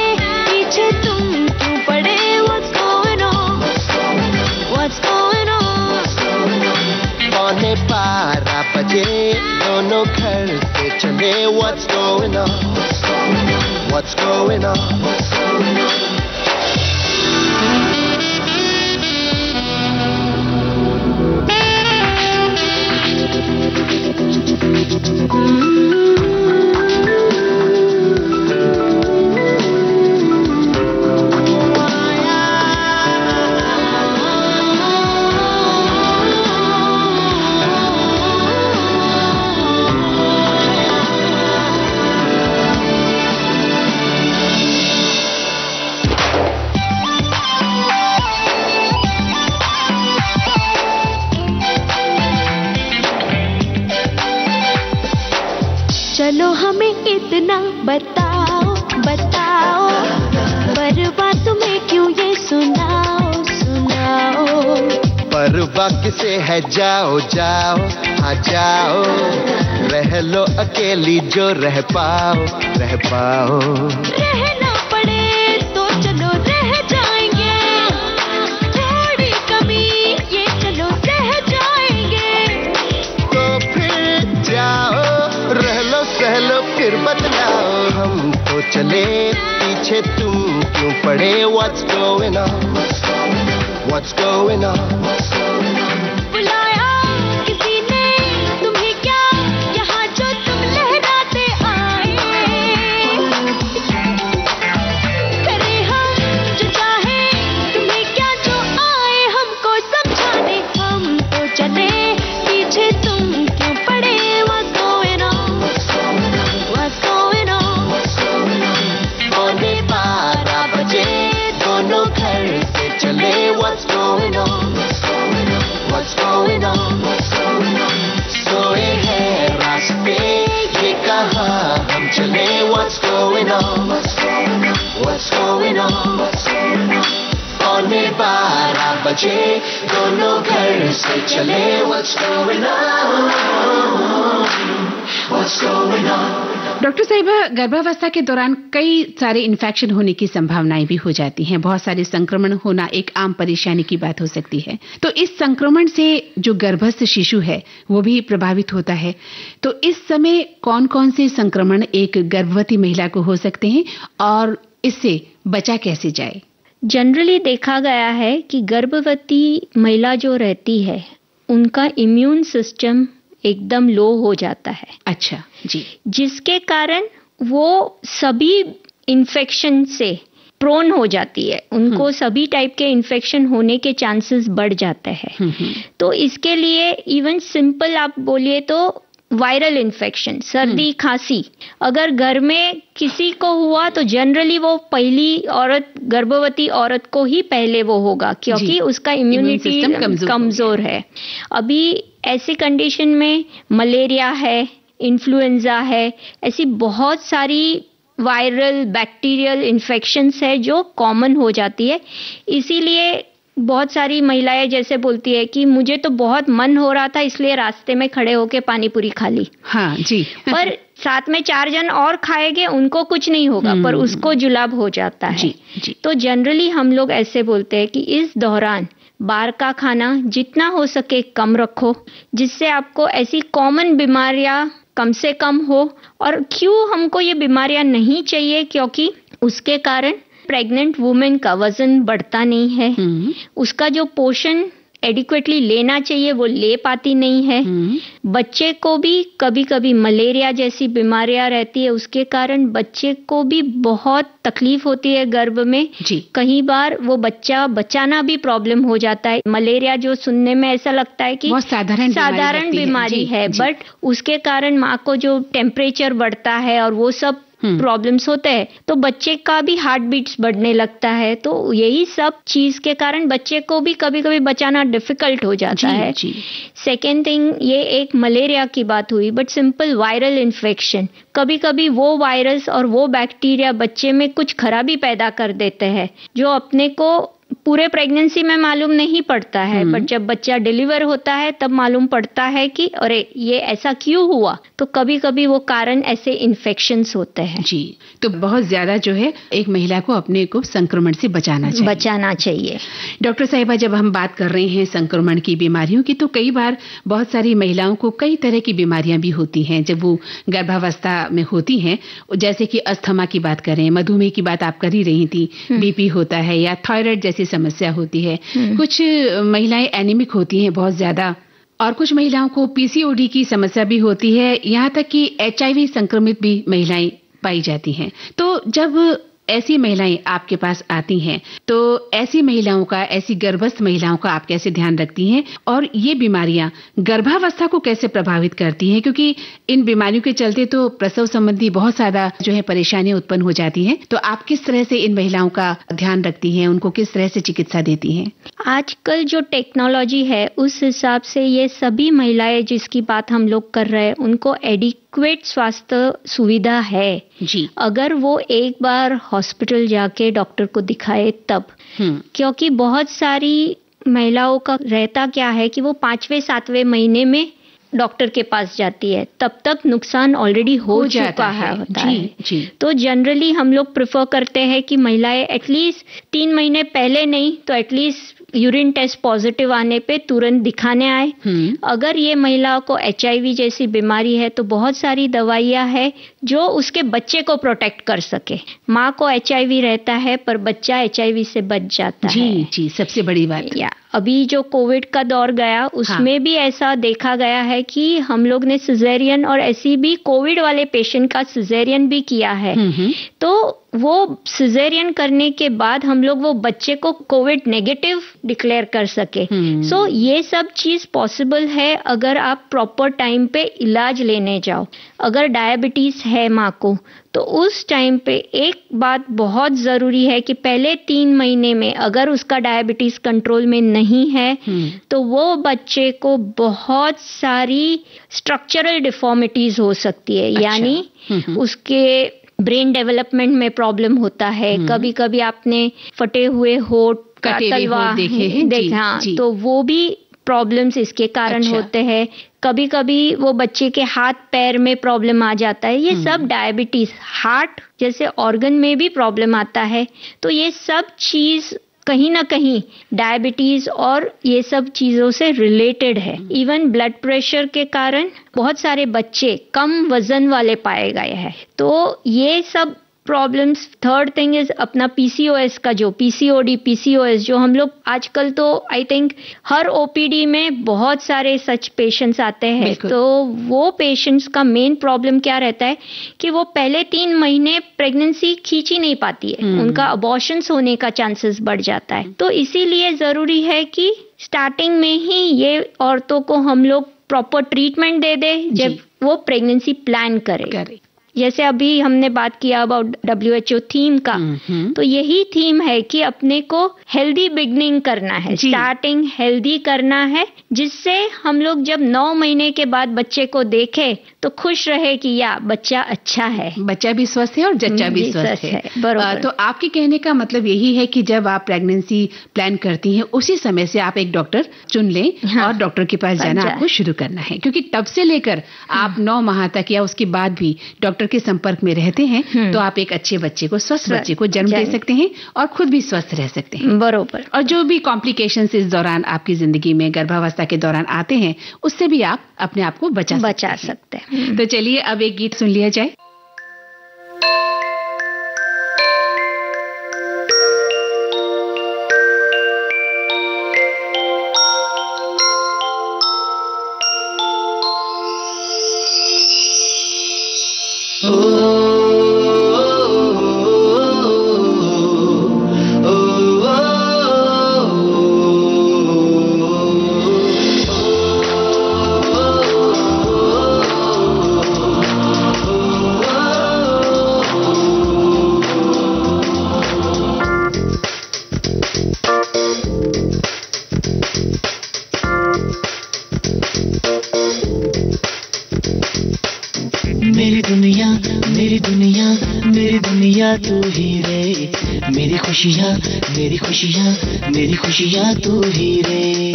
पीछे तुम क्यों पड़े? What's going on? What's going on? 11:15 बजे दोनों घर से चले What's going on? What's going on? चलो हमें इतना बताओ बताओ, परवाह तुम्हें क्यों ये सुनाओ सुनाओ। परवाह किसे है जाओ जाओ हाँ जाओ, रह लो अकेली जो रह पाओ रह पाओ। रहना पड़े तो चलो रह जाएंगे, थोड़ी कमी ये चलो सह जाएंगे। तो फिर जाओ रह लो सह लो फिर बदलाओ, हम तो चले पीछे तुम क्यों पड़े? What's going on? What's going on? बुलाया किसी ने तुम्हें क्या, यहाँ जो तुम लहराते आए। करे हम जो चाहे तुम्हें क्या, जो आए हमको समझाने। हम तो चले पीछे तुम क्यों पड़े? What's going on? What's going on? 12:15 बजे दोनों घर से चले What's going on? What's going on? सोए हैं रास्ते ये कहाँ हम चले What's going on? What's going on? 12:15 बजे दोनों घर से चले What's going on? What's going on? Doctor साहिबा, गर्भावस्था के दौरान कई सारे इन्फेक्शन होने की संभावनाएं भी हो जाती हैं। बहुत सारे संक्रमण होना एक आम परेशानी की बात हो सकती है। तो इस संक्रमण से जो गर्भस्थ शिशु है वो भी प्रभावित होता है। तो इस समय कौन-कौन से संक्रमण एक गर्भवती महिला को हो सकते हैं और इससे बचा कैसे जाए? जनरली देखा गया है कि गर्भवती महिला जो रहती है उनका इम्यून सिस्टम एकदम लो हो जाता है। अच्छा जी। जिसके कारण वो सभी इन्फेक्शन से प्रोन हो जाती है, उनको सभी टाइप के इन्फेक्शन होने के चांसेस बढ़ जाते हैं। तो इसके लिए इवन सिंपल आप बोलिए तो वायरल इन्फेक्शन, सर्दी खांसी अगर घर में किसी को हुआ तो जनरली वो पहली औरत, गर्भवती औरत को ही पहले वो होगा, क्योंकि उसका इम्यूनिटी कमजोर है। अभी ऐसी कंडीशन में मलेरिया है, इन्फ्लुएंजा है, ऐसी बहुत सारी वायरल बैक्टीरियल इन्फेक्शंस है जो कॉमन हो जाती है। इसीलिए बहुत सारी महिलाएं जैसे बोलती है कि मुझे तो बहुत मन हो रहा था इसलिए रास्ते में खड़े होके पानी पूरी खा ली। हाँ जी। पर साथ में 4 जन और खाएंगे, उनको कुछ नहीं होगा, पर उसको जुलाब हो जाता है। जी। तो जनरली हम लोग ऐसे बोलते हैं कि इस दौरान बाहर का खाना जितना हो सके कम रखो, जिससे आपको ऐसी कॉमन बीमारियां कम से कम हो। और क्यों हमको ये बीमारियां नहीं चाहिए? क्योंकि उसके कारण प्रेग्नेंट वुमेन का वजन बढ़ता नहीं है, उसका जो पोषण एडिक्वेटली लेना चाहिए वो ले पाती नहीं है। बच्चे को भी कभी कभी मलेरिया जैसी बीमारियां रहती है, उसके कारण बच्चे को भी बहुत तकलीफ होती है गर्भ में जी। कई बार वो बच्चा बचाना भी प्रॉब्लम हो जाता है। मलेरिया जो सुनने में ऐसा लगता है कि बहुत साधारण बीमारी है, बट उसके कारण माँ को जो टेम्परेचर बढ़ता है और वो सब प्रॉब्लम्स होते हैं, तो बच्चे का भी हार्ट बीट्स बढ़ने लगता है। तो यही सब चीज के कारण बच्चे को भी कभी कभी बचाना डिफिकल्ट हो जाता है। सेकेंड थिंग, ये एक मलेरिया की बात हुई, बट सिंपल वायरल इन्फेक्शन, कभी कभी वो वायरस और वो बैक्टीरिया बच्चे में कुछ खराबी पैदा कर देते हैं जो अपने को पूरे प्रेगनेंसी में मालूम नहीं पड़ता है, बट जब बच्चा डिलीवर होता है तब मालूम पड़ता है कि अरे ये ऐसा क्यों हुआ। तो कभी कभी वो कारण ऐसे इन्फेक्शंस होते हैं। जी, तो बहुत ज्यादा जो है एक महिला को अपने को संक्रमण से बचाना चाहिए। डॉक्टर साहिबा, जब हम बात कर रहे हैं संक्रमण की बीमारियों की, तो कई बार बहुत सारी महिलाओं को कई तरह की बीमारियां भी होती हैं जब वो गर्भावस्था में होती हैं, जैसे कि अस्थमा की बात करें, मधुमेह की बात आप कर ही रही थी, बीपी होता है या थायराइड जैसी समस्या होती है। कुछ महिलाएं एनीमिक होती हैं बहुत ज्यादा, और कुछ महिलाओं को पीसीओडी की समस्या भी होती है, यहाँ तक कि एचआईवी संक्रमित भी महिलाएं पाई जाती हैं। तो जब ऐसी महिलाएं आपके पास आती हैं, तो ऐसी महिलाओं का, ऐसी गर्भस्थ महिलाओं का आप कैसे ध्यान रखती हैं, और ये बीमारियां गर्भावस्था को कैसे प्रभावित करती हैं? क्योंकि इन बीमारियों के चलते तो प्रसव संबंधी बहुत ज्यादा जो है परेशानियां उत्पन्न हो जाती हैं। तो आप किस तरह से इन महिलाओं का ध्यान रखती हैं, उनको किस तरह से चिकित्सा देती हैं? आजकल जो टेक्नोलॉजी है उस हिसाब से ये सभी महिलाएं जिसकी बात हम लोग कर रहे हैं उनको एडिक्वेट स्वास्थ्य सुविधा है जी। अगर वो एक बार हॉस्पिटल जाके डॉक्टर को दिखाए तब, क्योंकि बहुत सारी महिलाओं का रहता क्या है कि वो 5वें-7वें महीने में डॉक्टर के पास जाती है, तब तक नुकसान ऑलरेडी हो चुका होता है। तो जनरली हम लोग प्रेफर करते हैं कि महिलाएं एटलीस्ट 3 महीने पहले नहीं तो एटलीस्ट यूरिन टेस्ट पॉजिटिव आने पे तुरंत दिखाने आए। अगर ये महिलाओं को एचआईवी जैसी बीमारी है तो बहुत सारी दवाइयां है जो उसके बच्चे को प्रोटेक्ट कर सके। माँ को एचआईवी रहता है पर बच्चा एचआईवी से बच जाता है। जी, सबसे बड़ी बात। अभी जो कोविड का दौर गया उसमें भी ऐसा देखा गया है कि हम लोग ने सिजेरियन, और ऐसी भी कोविड वाले पेशेंट का सिजेरियन भी किया है। तो वो सिजेरियन करने के बाद हम लोग वो बच्चे को कोविड नेगेटिव डिक्लेयर कर सके। सो ये सब चीज पॉसिबल है अगर आप प्रॉपर टाइम पे इलाज लेने जाओ। अगर डायबिटीज है माँ को तो उस टाइम पे एक बात बहुत जरूरी है कि पहले 3 महीने में अगर उसका डायबिटीज कंट्रोल में नहीं है तो वो बच्चे को बहुत सारी स्ट्रक्चरल डिफॉर्मिटीज हो सकती है। यानी उसके ब्रेन डेवलपमेंट में प्रॉब्लम होता है। कभी कभी आपने फटे हुए होठ का तलवा देखा, तो वो भी प्रॉब्लम्स इसके कारण होते हैं। कभी कभी वो बच्चे के हाथ पैर में प्रॉब्लम आ जाता है। ये सब डायबिटीज, हार्ट जैसे ऑर्गन में भी प्रॉब्लम आता है। तो ये सब चीज कहीं ना कहीं डायबिटीज और ये सब चीजों से रिलेटेड है। इवन ब्लड प्रेशर के कारण बहुत सारे बच्चे कम वजन वाले पाए गए हैं। तो ये सब प्रॉब्लम्स। थर्ड थिंग इज अपना पीसीओएस का जो पीसीओएस जो हम लोग आजकल तो आई थिंक हर ओपीडी में बहुत सारे सच पेशेंट्स आते हैं। तो वो पेशेंट्स का मेन प्रॉब्लम क्या रहता है कि वो पहले 3 महीने प्रेगनेंसी खींच ही नहीं पाती है, उनका अबॉर्शंस होने का चांसेस बढ़ जाता है। तो इसीलिए जरूरी है कि स्टार्टिंग में ही ये औरतों को हम लोग प्रॉपर ट्रीटमेंट दे दे जब वो प्रेगनेंसी प्लान करे। जैसे अभी हमने बात किया अबाउट WHO थीम का, तो यही थीम है कि अपने को हेल्दी बिगनिंग करना है, स्टार्टिंग हेल्दी करना है, जिससे हम लोग जब 9 महीने के बाद बच्चे को देखे तो खुश रहे कि या बच्चा अच्छा है, बच्चा भी स्वस्थ है और जच्चा भी स्वस्थ है। बरोबर। तो आपके कहने का मतलब यही है कि जब आप प्रेगनेंसी प्लान करती हैं उसी समय से आप एक डॉक्टर चुन लें और डॉक्टर के पास जाना आपको शुरू करना है, क्योंकि तब से लेकर आप 9 माह तक या उसके बाद भी डॉक्टर के संपर्क में रहते हैं तो आप एक अच्छे बच्चे को, स्वस्थ बच्चे को जन्म दे सकते हैं और खुद भी स्वस्थ रह सकते हैं। बरोबर। और जो भी कॉम्प्लिकेशंस इस दौरान आपकी जिंदगी में गर्भावस्था के दौरान आते हैं उससे भी आप अपने आप को बचा सकते हैं। तो चलिए अब एक गीत सुन लिया जाए। खुशियाँ तू ही रे, मेरी खुशियाँ, मेरी खुशियाँ, मेरी खुशियाँ तू ही रे।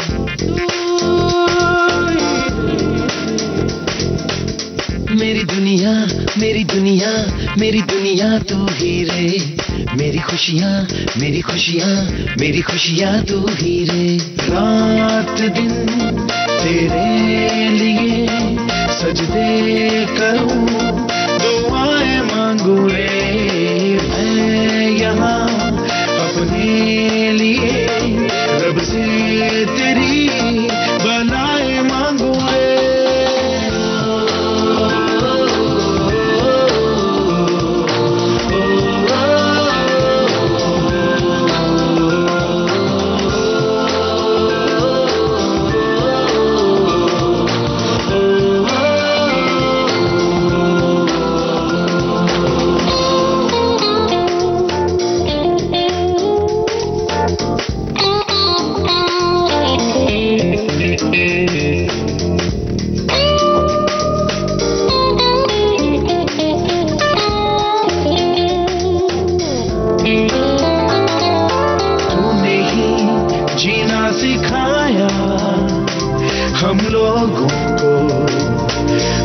मेरी दुनिया, मेरी दुनिया, मेरी दुनिया तू ही रे, मेरी खुशियाँ, मेरी खुशियाँ, मेरी खुशियाँ तू ही रे। रात दिन तेरे लिए सजदे करूं, दुआएं मांगू रे, मैं यहाँ अपने लिए रब से तेरी बनाए मांगू रे। हम लोगों को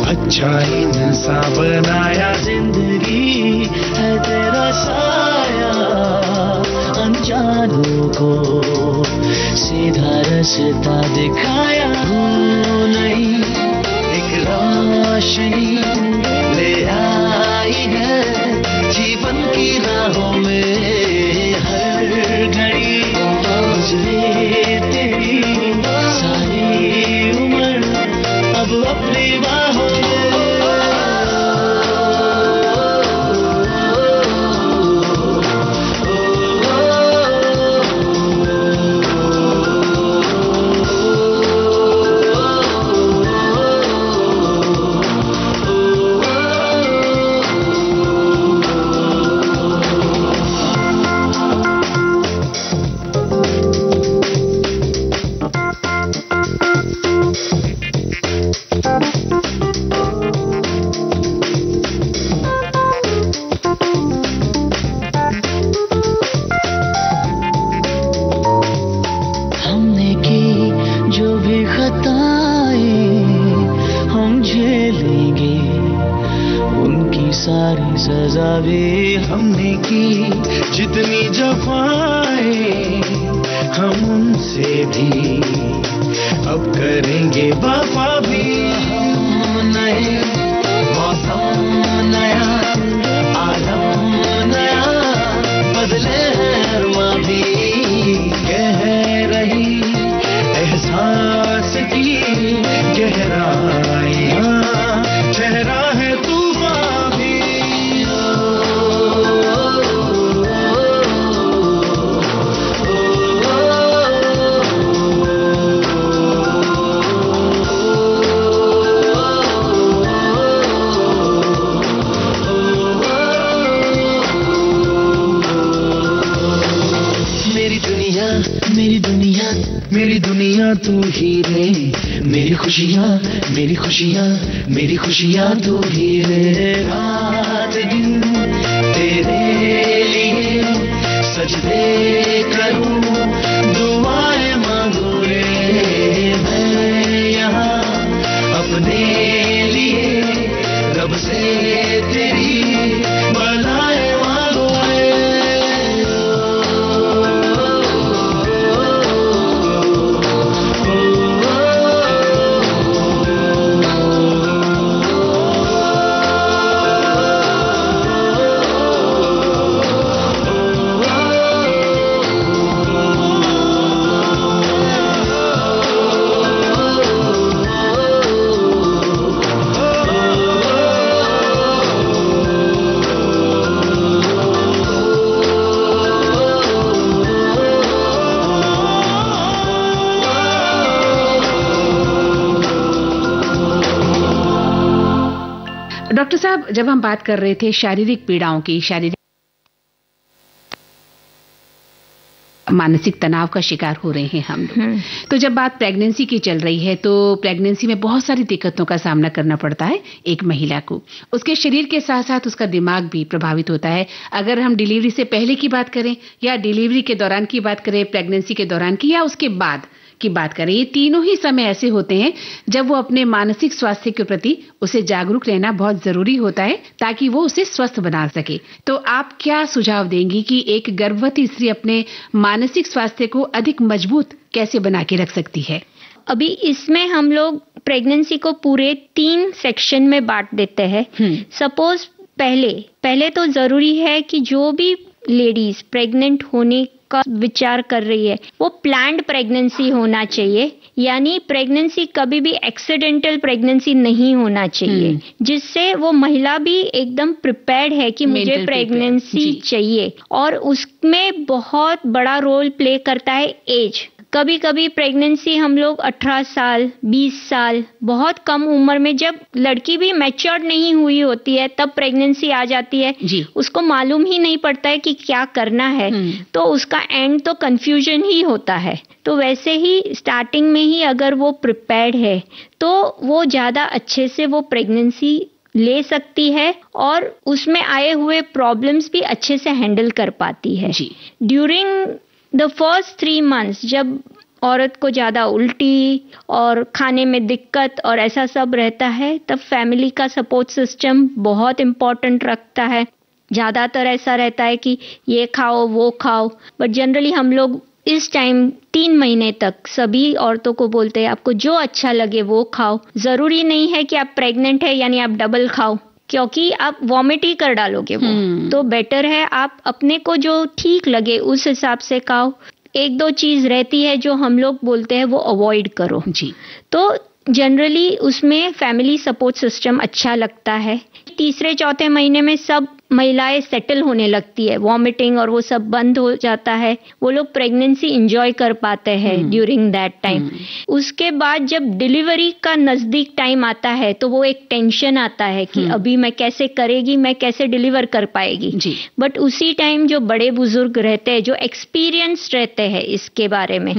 अच्छा इंसान बनाया, जिंदगी है तेरा साया, अनजानों को सीधा रास्ता दिखाया। तू नहीं एक रोशनी ले आई है जीवन की राहों में, हर घड़ी गुजरे तेरी सारी उम्र अब अपनी बाहों में। सारी सजा भी हमने की, जितनी जफाएं हम उनसे भी अब करेंगे वफा भी। नए मौसम नया, आलम नया, बदले हैं माँ भी कह रही एहसास की गहराइयाँ, चेहरा है तूफान भी। मेरी दुनिया तू ही रे, मेरी खुशियाँ, मेरी खुशियाँ, मेरी खुशियाँ तू ही रे। रात दिन तेरे लिए सजदे करूं, दुआएं मांगू रे, मैं यहाँ अपने लिए रब से तेरी बनाए मांगू रे। डॉक्टर साहब, जब हम बात कर रहे थे शारीरिक पीड़ाओं की, मानसिक तनाव का शिकार हो रहे हैं हम लोग। तो जब बात प्रेगनेंसी की चल रही है तो प्रेगनेंसी में बहुत सारी दिक्कतों का सामना करना पड़ता है एक महिला को। उसके शरीर के साथ साथ उसका दिमाग भी प्रभावित होता है। अगर हम डिलीवरी से पहले की बात करें या डिलीवरी के दौरान की बात करें, प्रेगनेंसी के दौरान की या उसके बाद की बात करें, ये तीनों ही समय ऐसे होते हैं जब वो अपने मानसिक स्वास्थ्य के प्रति उसे जागरूक रहना बहुत जरूरी होता है ताकि वो उसे स्वस्थ बना सके। तो आप क्या सुझाव देंगी कि एक गर्भवती स्त्री अपने मानसिक स्वास्थ्य को अधिक मजबूत कैसे बना के रख सकती है? अभी इसमें हम लोग प्रेगनेंसी को पूरे 3 सेक्शन में बांट देते हैं। सपोज पहले तो जरूरी है कि जो भी लेडीज प्रेग्नेंट होने का विचार कर रही है वो प्लान्ड प्रेगनेंसी होना चाहिए, यानी प्रेगनेंसी कभी भी एक्सीडेंटल प्रेगनेंसी नहीं होना चाहिए, जिससे वो महिला भी एकदम प्रिपेयर्ड है कि मुझे प्रेगनेंसी चाहिए। और उसमें बहुत बड़ा रोल प्ले करता है एज। कभी कभी प्रेगनेंसी हम लोग 18 साल 20 साल बहुत कम उम्र में, जब लड़की भी मैच्योर्ड नहीं हुई होती है तब प्रेगनेंसी आ जाती है जी। उसको मालूम ही नहीं पड़ता है कि क्या करना है, तो उसका एंड तो कंफ्यूजन ही होता है। तो वैसे ही स्टार्टिंग में ही अगर वो प्रिपेयर्ड है तो वो ज्यादा अच्छे से वो प्रेगनेंसी ले सकती है और उसमें आए हुए प्रॉब्लम्स भी अच्छे से हैंडल कर पाती है। ड्यूरिंग द फर्स्ट 3 months जब औरत को ज्यादा उल्टी और खाने में दिक्कत और ऐसा सब रहता है, तब फैमिली का सपोर्ट सिस्टम बहुत इम्पोर्टेंट रखता है। ज्यादातर ऐसा रहता है कि ये खाओ वो खाओ, बट जनरली हम लोग इस टाइम 3 महीने तक सभी औरतों को बोलते हैं आपको जो अच्छा लगे वो खाओ। जरूरी नहीं है कि आप प्रेग्नेंट है यानी आप डबल खाओ, क्योंकि आप वॉमिट ही कर डालोगे वो। तो बेटर है आप अपने को जो ठीक लगे उस हिसाब से खाओ। 1-2 चीज रहती है जो हम लोग बोलते हैं वो अवॉइड करो जी। तो जनरली उसमें फैमिली सपोर्ट सिस्टम अच्छा लगता है। 3-4 महीने में सब महिलाएं सेटल होने लगती है, वॉमिटिंग और वो सब बंद हो जाता है, वो लोग प्रेगनेंसी एंजॉय कर पाते हैं ड्यूरिंग दैट टाइम। उसके बाद जब डिलीवरी का नजदीक टाइम आता है तो वो एक टेंशन आता है कि अभी मैं कैसे करेगी, मैं कैसे डिलीवर कर पाएगी जी। बट उसी टाइम जो बड़े बुजुर्ग रहते हैं, जो एक्सपीरियंस रहते हैं इसके बारे में,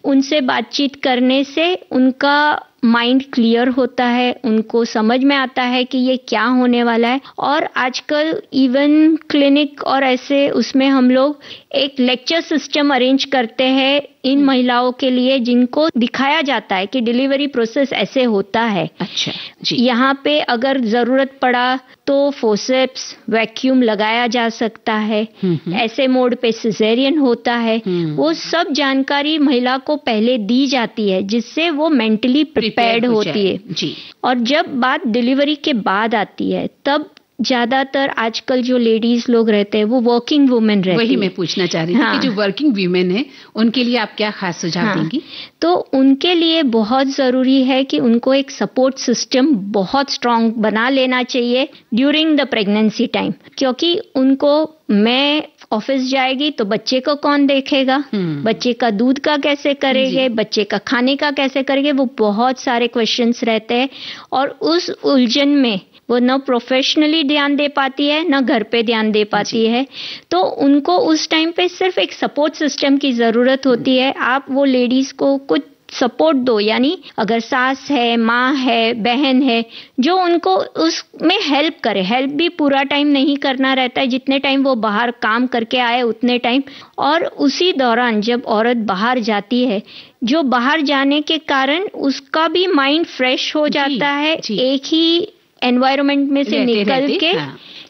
उनसे बातचीत करने से उनका माइंड क्लियर होता है, उनको समझ में आता है कि ये क्या होने वाला है। और आजकल इवन क्लिनिक और ऐसे उसमें हम लोग एक लेक्चर सिस्टम अरेंज करते हैं इन महिलाओं के लिए, जिनको दिखाया जाता है कि डिलीवरी प्रोसेस ऐसे होता है। अच्छा जी। यहाँ पे अगर जरूरत पड़ा तो फोर्सेप्स वैक्यूम लगाया जा सकता है, ऐसे मोड पे सिजेरियन होता है, वो सब जानकारी महिला को पहले दी जाती है जिससे वो मेंटली प्रिपेयर्ड होती है जी। और जब बात डिलीवरी के बाद आती है तब ज्यादातर आजकल जो लेडीज लोग रहते हैं वो वर्किंग वुमेन रहती है। वही मैं पूछना चाह रही थी कि जो वर्किंग वुमेन है उनके लिए आप क्या खास सुझाव देंगी? तो उनके लिए बहुत जरूरी है कि उनको एक सपोर्ट सिस्टम बहुत स्ट्रांग बना लेना चाहिए ड्यूरिंग द प्रेगनेंसी टाइम, क्योंकि उनको मैं ऑफिस जाएगी तो बच्चे को कौन देखेगा, बच्चे का दूध का कैसे करेंगे, बच्चे का खाने का कैसे करेंगे, वो बहुत सारे क्वेश्चंस रहते हैं। और उस उलझन में वो न प्रोफेशनली ध्यान दे पाती है न घर पे ध्यान दे पाती है। तो उनको उस टाइम पे सिर्फ एक सपोर्ट सिस्टम की जरूरत होती है। आप वो लेडीज को कुछ सपोर्ट दो, यानी अगर सास है, माँ है, बहन है, जो उनको उसमें हेल्प करे। हेल्प भी पूरा टाइम नहीं करना रहता है, जितने टाइम वो बाहर काम करके आए उतने टाइम। और उसी दौरान जब औरत बाहर जाती है, जो बाहर जाने के कारण उसका भी माइंड फ्रेश हो जाता है, एक ही एनवायरनमेंट में से निकल के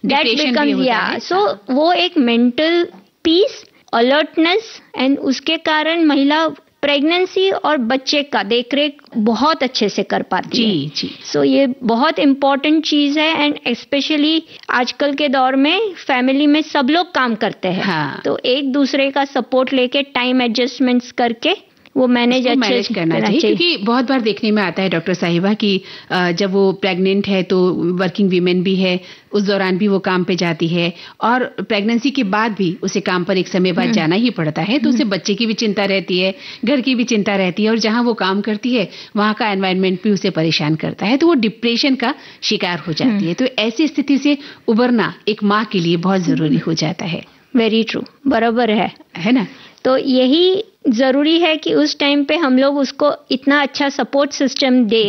दैट बिकम्स सो वो एक मेंटल पीस, अलर्टनेस, एंड उसके कारण महिला प्रेगनेंसी और बच्चे का देखरेख बहुत अच्छे से कर पाती है जी। सो ये बहुत इम्पोर्टेंट चीज है। एंड स्पेशली आजकल के दौर में फैमिली में सब लोग काम करते हैं, तो एक दूसरे का सपोर्ट लेके टाइम एडजस्टमेंट्स करके वो मैनेज करना चाहिए। क्योंकि बहुत बार देखने में आता है डॉक्टर साहिबा कि जब वो प्रेग्नेंट है तो वर्किंग वीमेन भी है, उस दौरान भी वो काम पे जाती है, और प्रेगनेंसी के बाद भी उसे काम पर एक समय बाद जाना ही पड़ता है। तो उसे बच्चे की भी चिंता रहती है, घर की भी चिंता रहती है, और जहाँ वो काम करती है वहाँ का एनवायरनमेंट भी उसे परेशान करता है, तो वो डिप्रेशन का शिकार हो जाती है। तो ऐसी स्थिति से उबरना एक माँ के लिए बहुत जरूरी हो जाता है। वेरी ट्रू, बराबर है ना? तो यही जरूरी है कि उस टाइम पे हम लोग उसको इतना अच्छा सपोर्ट सिस्टम दे,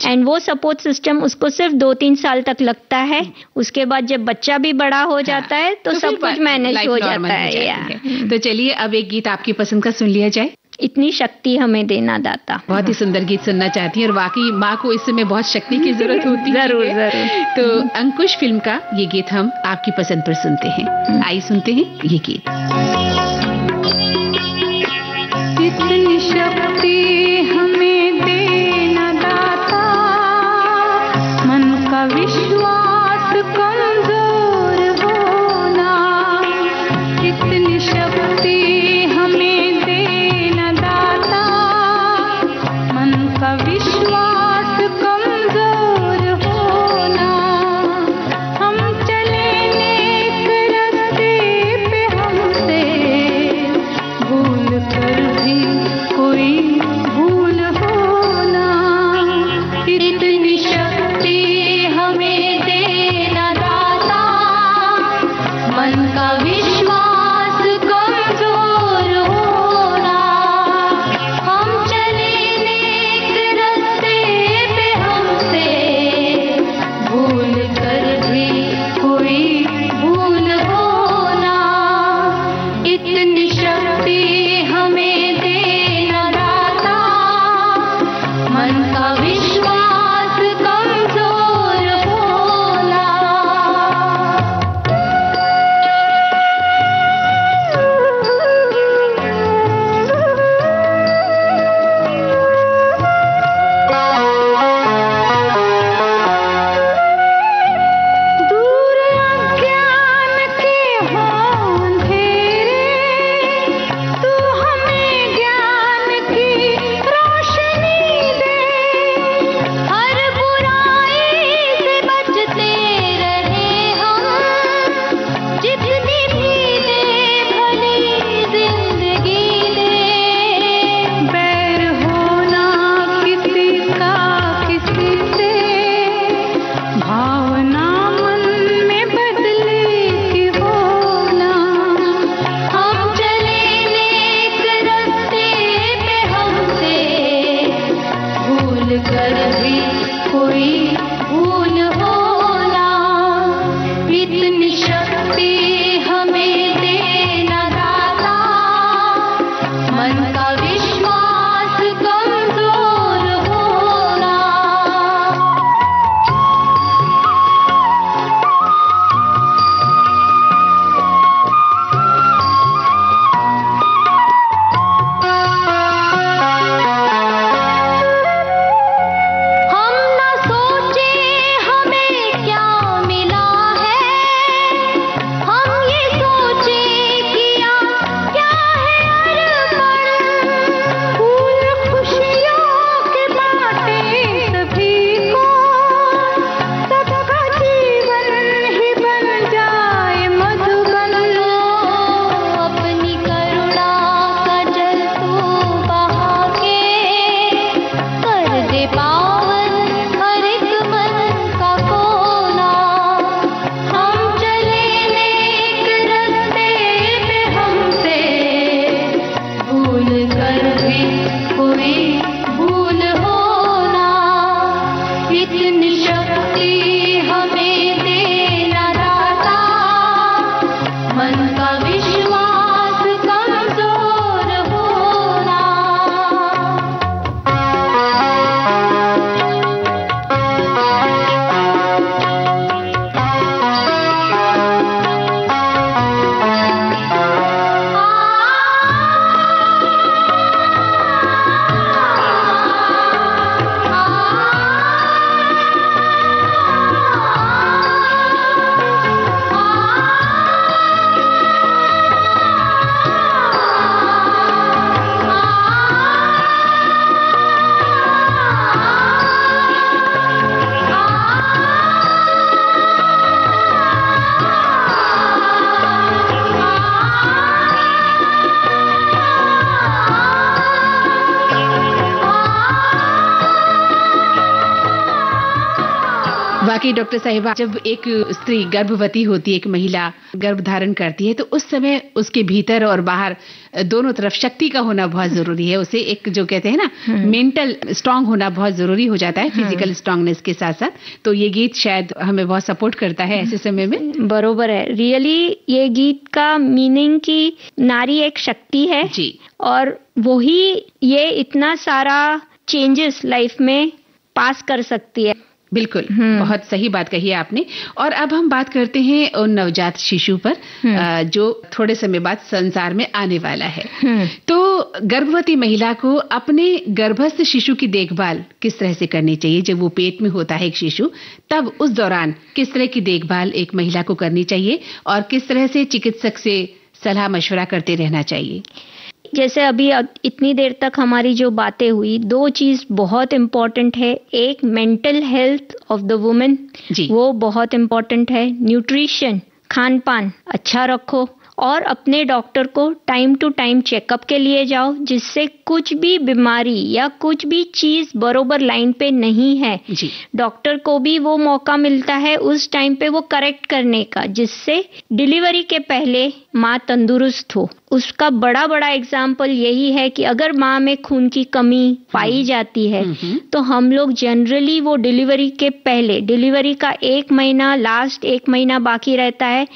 एंड वो सपोर्ट सिस्टम उसको सिर्फ 2-3 साल तक लगता है। उसके बाद जब बच्चा भी बड़ा हो जाता है तो सब कुछ मैनेज हो जाता है। तो चलिए अब एक गीत आपकी पसंद का सुन लिया जाए। इतनी शक्ति हमें देना दाता। बहुत ही सुंदर गीत सुनना चाहती है और वाकई माँ को इस समय बहुत शक्ति की जरूरत होती है। जरूर जरूर। तो अंकुश फिल्म का ये गीत हम आपकी पसंद पर सुनते हैं। आइए सुनते हैं ये गीत। इतनी शक्ति हमें देना दाता, मन का विश्वास कमजोर होना। इतनी शक्ति हमें देना दाता, मन का विश्वास कमजोर होना। हम चले नेक रास्ते पे, हमसे वाकई डॉक्टर साहिबा, जब एक स्त्री गर्भवती होती है, एक महिला गर्भ धारण करती है, तो उस समय उसके भीतर और बाहर दोनों तरफ शक्ति का होना बहुत जरूरी है। उसे एक जो कहते हैं ना मेंटल स्ट्रांग होना बहुत जरूरी हो जाता है फिजिकल स्ट्रांगनेस के साथ साथ। तो ये गीत शायद हमें बहुत सपोर्ट करता है ऐसे समय में। बरोबर है। रियली ये गीत का मीनिंग की नारी एक शक्ति है जी, और वही ये इतना सारा चेंजेस लाइफ में पास कर सकती है। बिल्कुल, बहुत सही बात कही है आपने। और अब हम बात करते हैं उन नवजात शिशु पर जो थोड़े समय बाद संसार में आने वाला है। तो गर्भवती महिला को अपने गर्भस्थ शिशु की देखभाल किस तरह से करनी चाहिए? जब वो पेट में होता है एक शिशु, तब उस दौरान किस तरह की देखभाल एक महिला को करनी चाहिए और किस तरह से चिकित्सक से सलाह मशवरा करते रहना चाहिए? जैसे अभी इतनी देर तक हमारी जो बातें हुई, दो चीज बहुत इम्पोर्टेंट है। एक mental health of the women, वो बहुत इम्पोर्टेंट है। न्यूट्रिशन, खान पान अच्छा रखो और अपने डॉक्टर को टाइम टू टाइम चेकअप के लिए जाओ, जिससे कुछ भी बीमारी या कुछ भी चीज बरोबर लाइन पे नहीं है, डॉक्टर को भी वो मौका मिलता है उस टाइम पे वो करेक्ट करने का, जिससे डिलीवरी के पहले माँ तंदुरुस्त हो। उसका बड़ा बड़ा एग्जाम्पल यही है कि अगर माँ में खून की कमी पाई जाती है तो हम लोग जनरली वो डिलीवरी के पहले, डिलीवरी का 1 महीना, लास्ट 1 महीना बाकी रहता है,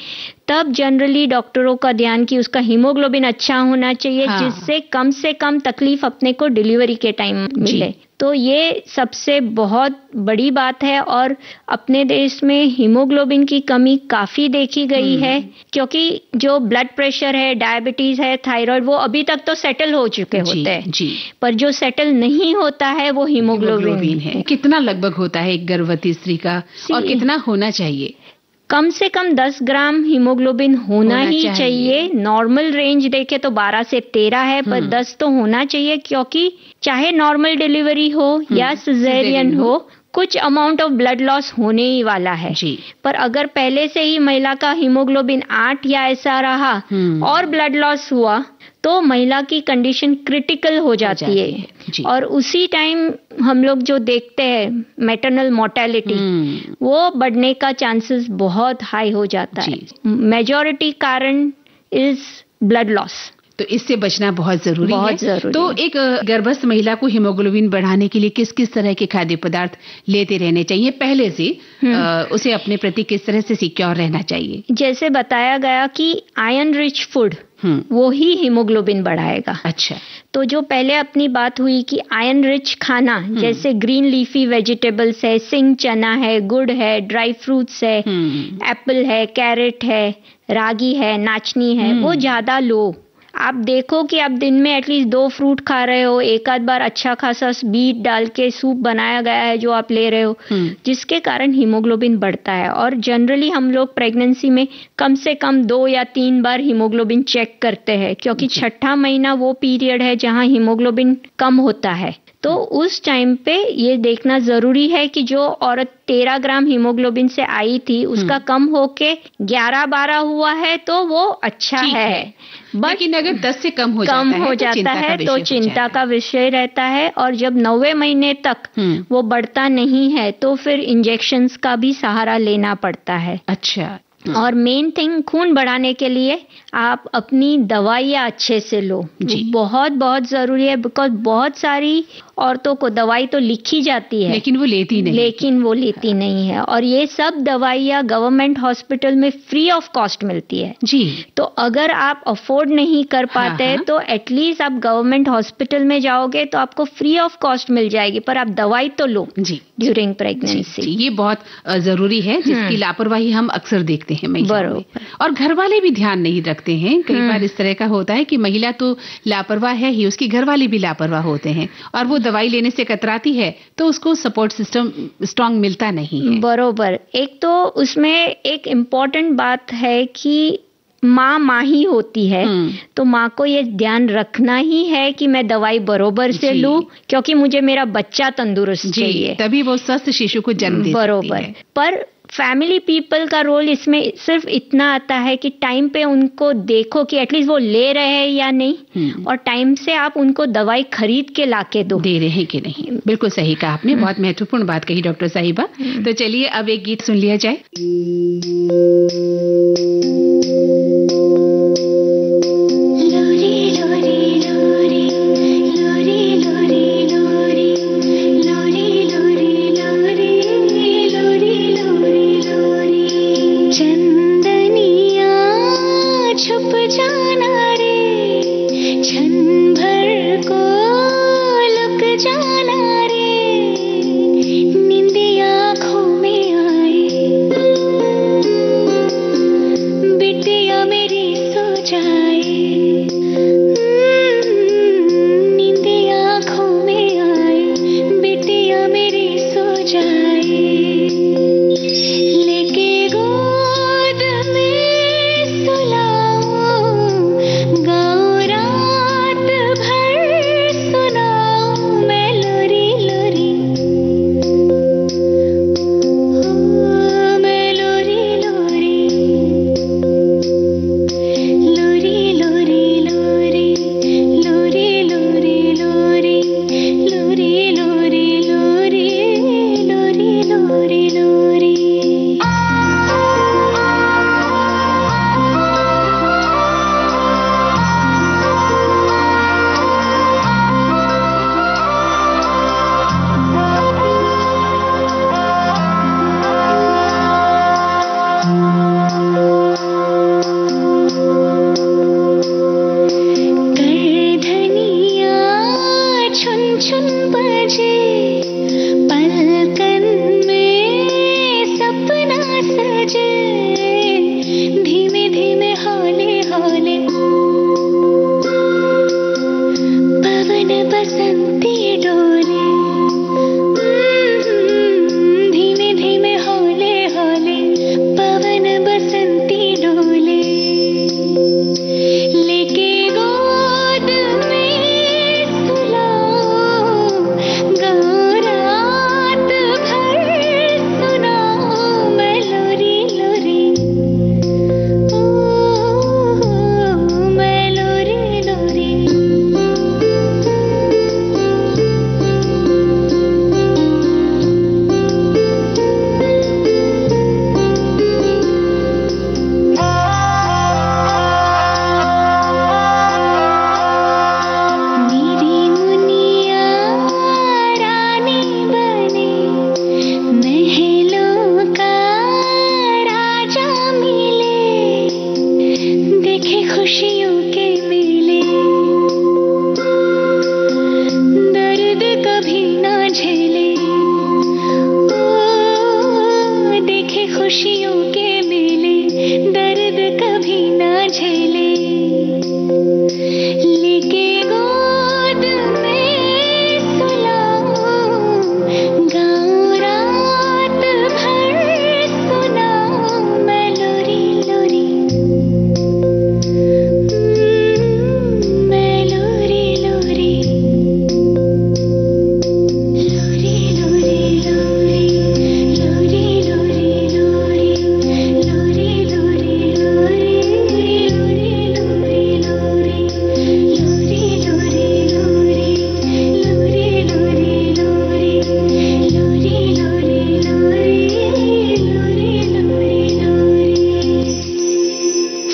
तब जनरली डॉक्टरों का ध्यान कि उसका हीमोग्लोबिन अच्छा होना चाहिए, जिससे कम से कम तकलीफ अपने को डिलीवरी के टाइम मिले। तो ये सबसे बहुत बड़ी बात है। और अपने देश में हीमोग्लोबिन की कमी काफी देखी गई है, क्योंकि जो ब्लड प्रेशर है, डायबिटीज है, थायराइड, वो अभी तक तो सेटल हो चुके होते हैं, पर जो सेटल नहीं होता है वो हीमोग्लोबिन है। कितना लगभग होता है एक गर्भवती स्त्री का और कितना होना चाहिए? कम से कम 10 ग्राम हीमोग्लोबिन होना ही चाहिए। नॉर्मल रेंज देखे तो 12 से 13 है, पर 10 तो होना चाहिए, क्योंकि चाहे नॉर्मल डिलीवरी हो या सिजेरियन हो, कुछ अमाउंट ऑफ ब्लड लॉस होने ही वाला है। पर अगर पहले से ही महिला का हीमोग्लोबिन 8 या ऐसा रहा और ब्लड लॉस हुआ तो महिला की कंडीशन क्रिटिकल हो जाती है। और उसी टाइम हम लोग जो देखते हैं मैटरनल मोर्टेलिटी, वो बढ़ने का चांसेस बहुत हाई हो जाता है। मेजॉरिटी कारण इज ब्लड लॉस। तो इससे बचना बहुत जरूरी है। तो एक गर्भस्थ महिला को हीमोग्लोबिन बढ़ाने के लिए किस किस तरह के खाद्य पदार्थ लेते रहने चाहिए पहले से? उसे अपने प्रति किस तरह से सिक्योर रहना चाहिए? जैसे बताया गया कि आयरन रिच फूड वो ही हीमोग्लोबिन बढ़ाएगा। अच्छा, तो जो पहले अपनी बात हुई कि आयरन रिच खाना, जैसे ग्रीन लीफी वेजिटेबल्स है, सिंग चना है, गुड़ है, ड्राई फ्रूट्स है, एप्पल है, कैरेट है, रागी है, नाचनी है, वो ज्यादा लो। आप देखो कि आप दिन में एटलीस्ट 2 फ्रूट खा रहे हो, एक आध बार अच्छा खासा बीट डाल के सूप बनाया गया है जो आप ले रहे हो, जिसके कारण हीमोग्लोबिन बढ़ता है। और जनरली हम लोग प्रेगनेंसी में कम से कम 2 या 3 बार हीमोग्लोबिन चेक करते हैं, क्योंकि 6वां महीना वो पीरियड है जहां हीमोग्लोबिन कम होता है। तो उस टाइम पे ये देखना जरूरी है कि जो औरत 13 ग्राम हीमोग्लोबिन से आई थी उसका कम होके 11-12 हुआ है तो वो अच्छा है। लेकिन अगर 10 से कम हो जाता है तो चिंता का विषय रहता है। और जब 9वें महीने तक वो बढ़ता नहीं है तो फिर इंजेक्शंस का भी सहारा लेना पड़ता है। अच्छा। और मेन थिंग, खून बढ़ाने के लिए आप अपनी दवाइयाँ अच्छे से लो, बहुत बहुत जरूरी है। बिकॉज बहुत सारी औरतों को दवाई तो लिखी जाती है लेकिन वो लेती नहीं है। और ये सब दवाइयाँ गवर्नमेंट हॉस्पिटल में फ्री ऑफ कॉस्ट मिलती है। तो अगर आप अफोर्ड नहीं कर पाते तो एटलीस्ट आप गवर्नमेंट हॉस्पिटल में जाओगे तो आपको फ्री ऑफ कॉस्ट मिल जाएगी, पर आप दवाई तो लो ड्यूरिंग प्रेगनेंसी। ये बहुत जरूरी है, जिसकी लापरवाही हम अक्सर देखते हैं महिलाओं में। और घर वाले भी ध्यान नहीं रखते हैं। कई बार इस तरह का होता है कि महिला तो लापरवाह है ही, उसके घर वाले भी लापरवाह होते हैं और वो दवाई लेने से कतराती है तो उसको सपोर्ट सिस्टम स्ट्रांग मिलता नहीं है। बरोबर। एक तो उसमें एक इम्पॉर्टेंट बात है कि माँ ही होती है, तो माँ को ये ध्यान रखना ही है कि मैं दवाई बरोबर से लूं, क्योंकि मुझे मेरा बच्चा तंदुरुस्त चाहिए, तभी वो स्वस्थ शिशु को जन्म दे सकती है। बरोबर। पर फैमिली पीपल का रोल इसमें सिर्फ इतना आता है कि टाइम पे उनको देखो कि एटलीस्ट वो ले रहे हैं या नहीं, और टाइम से आप उनको दवाई खरीद के लाके दे रहे हैं कि नहीं। बिल्कुल सही कहा आपने, बहुत महत्वपूर्ण बात कही डॉक्टर साहिबा। तो चलिए अब एक गीत सुन लिया जाए।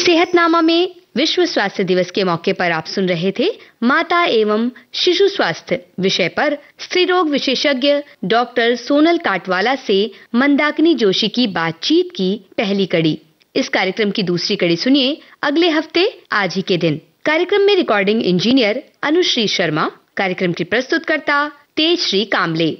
सेहतनामा में विश्व स्वास्थ्य दिवस के मौके पर आप सुन रहे थे माता एवं शिशु स्वास्थ्य विषय पर स्त्री रोग विशेषज्ञ डॉक्टर सोनल काटवाला से मंदाकिनी जोशी की बातचीत की पहली कड़ी। इस कार्यक्रम की दूसरी कड़ी सुनिए अगले हफ्ते आज ही के दिन। कार्यक्रम में रिकॉर्डिंग इंजीनियर अनुश्री शर्मा, कार्यक्रम की प्रस्तुतकर्ता तेजश्री कामले।